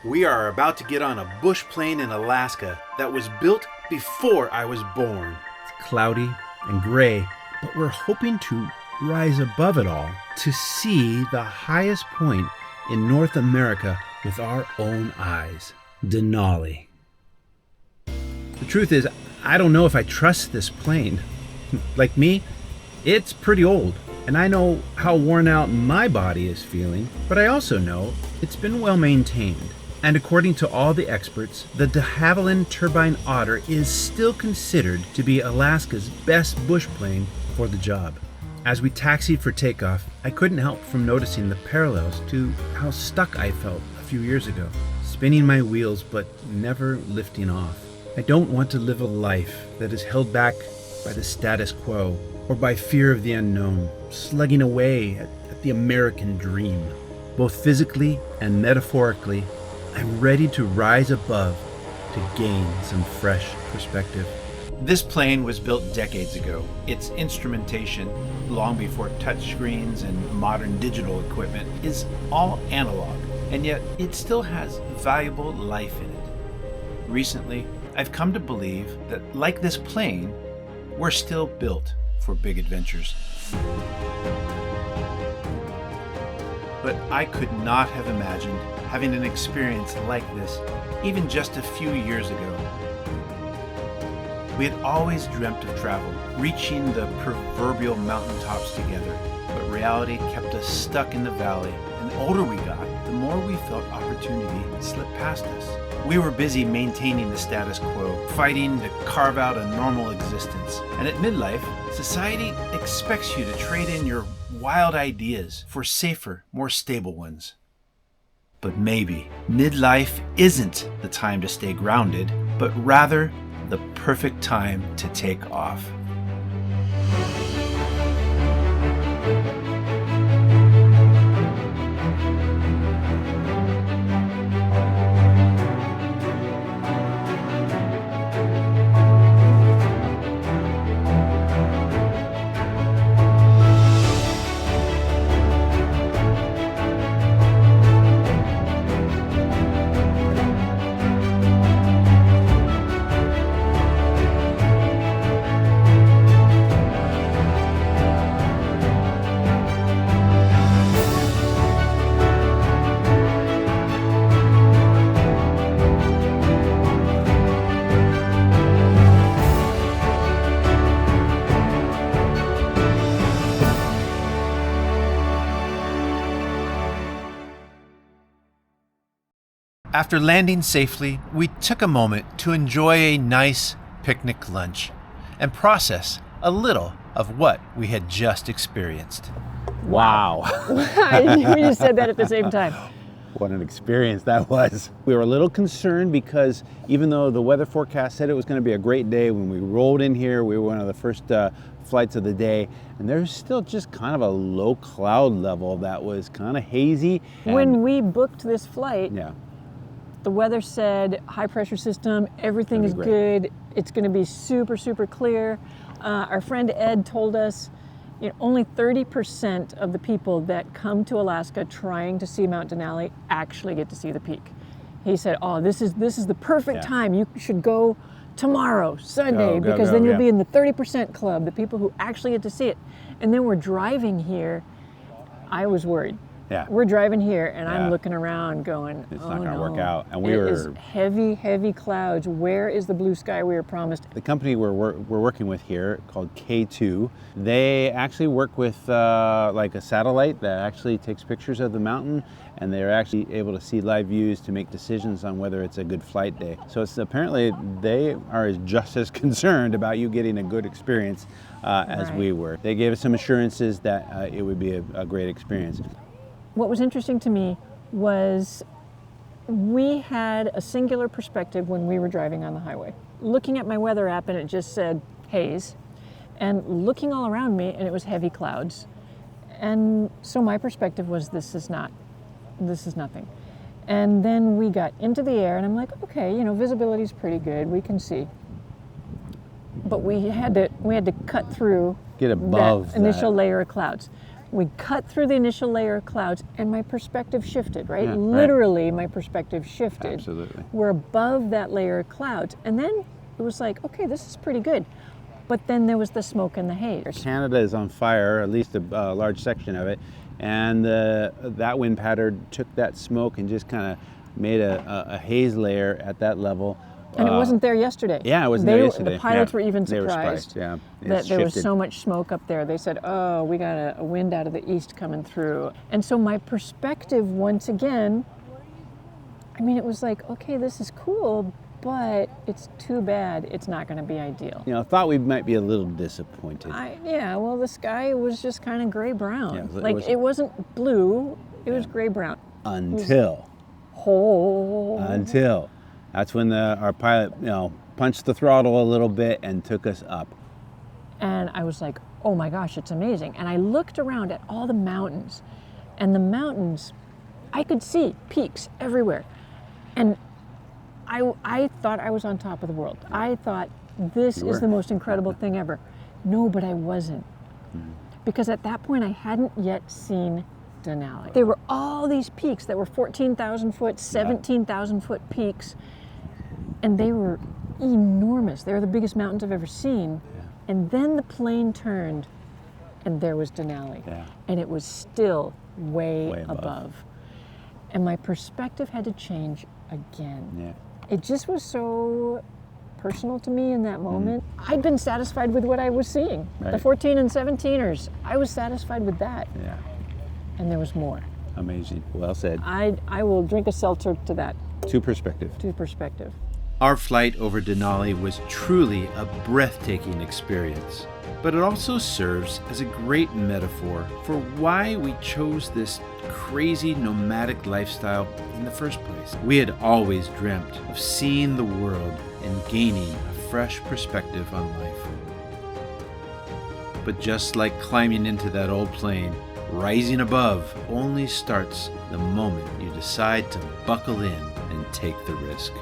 We are about to get on a bush plane in Alaska that was built before I was born. It's cloudy and gray, but we're hoping to rise above it all to see the highest point in North America with our own eyes, Denali. The truth is, I don't know if I trust this plane. Like me, it's pretty old, and I know how worn out my body is feeling, but I also know it's been well maintained. And according to all the experts, the de Havilland Turbine Otter is still considered to be Alaska's best bush plane for the job. As we taxied for takeoff, I couldn't help from noticing the parallels to how stuck I felt a few years ago, spinning my wheels but never lifting off. I don't want to live a life that is held back by the status quo or by fear of the unknown, slugging away at the American dream. Both physically and metaphorically, I'm ready to rise above to gain some fresh perspective. This plane was built decades ago. Its instrumentation, long before touchscreens and modern digital equipment, is all analog, and yet it still has valuable life in it. Recently, I've come to believe that, like this plane, we're still built for big adventures. But I could not have imagined having an experience like this even just a few years ago. We had always dreamt of travel, reaching the proverbial mountaintops together, but reality kept us stuck in the valley, and the older we got, the more we felt opportunity slip past us. We were busy maintaining the status quo, fighting to carve out a normal existence. And at midlife, society expects you to trade in your wild ideas for safer, more stable ones. But maybe midlife isn't the time to stay grounded, but rather the perfect time to take off. After landing safely, we took a moment to enjoy a nice picnic lunch and process a little of what we had just experienced. Wow. I knew you said that at the same time. What an experience that was. We were a little concerned because even though the weather forecast said it was going to be a great day, when we rolled in here, we were one of the first flights of the day, and there's still just kind of a low cloud level that was kind of hazy. When we booked this flight, yeah. The weather said high pressure system, everything is good, it's going to be super, super clear. Our friend Ed told us only 30% of the people that come to Alaska trying to see Mount Denali actually get to see the peak. He said, oh, this is the perfect time. You should go tomorrow, Sunday, because then you'll be in the 30% club, the people who actually get to see it. And then we're driving here. I was worried. Yeah. We're driving here, and I'm looking around going, it's not going to work out. And it is heavy, heavy clouds. Where is the blue sky we were promised? The company we're working with here, called K2, they actually work with like a satellite that actually takes pictures of the mountain, and they're actually able to see live views to make decisions on whether it's a good flight day. So it's apparently they are just as concerned about you getting a good experience as we were. They gave us some assurances that it would be a great experience. What was interesting to me was we had a singular perspective when we were driving on the highway. Looking at my weather app, and it just said haze, and looking all around me, and it was heavy clouds. And so my perspective was this is nothing. And then we got into the air, and I'm like, okay, visibility's pretty good, we can see. But we had to cut through get above that initial layer of clouds. We cut through the initial layer of clouds, and my perspective shifted, right? Yeah, Literally, my perspective shifted. Absolutely. We're above that layer of clouds. And then it was like, okay, this is pretty good. But then there was the smoke and the haze. Canada is on fire, at least a large section of it, and that wind pattern took that smoke and just kind of made a haze layer at that level. And it wasn't there yesterday. Yeah, it wasn't there yesterday. The pilots Yeah, were even they were surprised, yeah, that there was shifted. so much smoke up there. They said, oh, we got a wind out of the east coming through. And so my perspective, once again, I mean, it was like, okay, this is cool, but it's too bad it's not going to be ideal. You know, thought we might be a little disappointed. Yeah, well, the sky was just kind of gray-brown. Yeah, it wasn't blue, it was gray-brown. Until. That's when our pilot, punched the throttle a little bit and took us up. And I was like, oh my gosh, it's amazing. And I looked around at all the mountains, and the mountains, I could see peaks everywhere. And I thought I was on top of the world. I thought this is the most incredible thing ever. No, but I wasn't. Because at that point, I hadn't yet seen Denali. There were all these peaks that were 14,000 foot, 17,000 foot peaks, and they were enormous. They were the biggest mountains I've ever seen. Yeah. And then the plane turned, and there was Denali. Yeah. And it was still way above. And my perspective had to change again. Yeah. It just was so personal to me in that moment. I'd been satisfied with what I was seeing. Right. The 14 and 17ers, I was satisfied with that. Yeah. And there was more. Amazing. Well said. I will drink a seltzer to that, To perspective. to perspective. Our flight over Denali was truly a breathtaking experience, but it also serves as a great metaphor for why we chose this crazy nomadic lifestyle in the first place. We had always dreamt of seeing the world and gaining a fresh perspective on life. But just like climbing into that old plane, rising above only starts the moment you decide to buckle in and take the risk.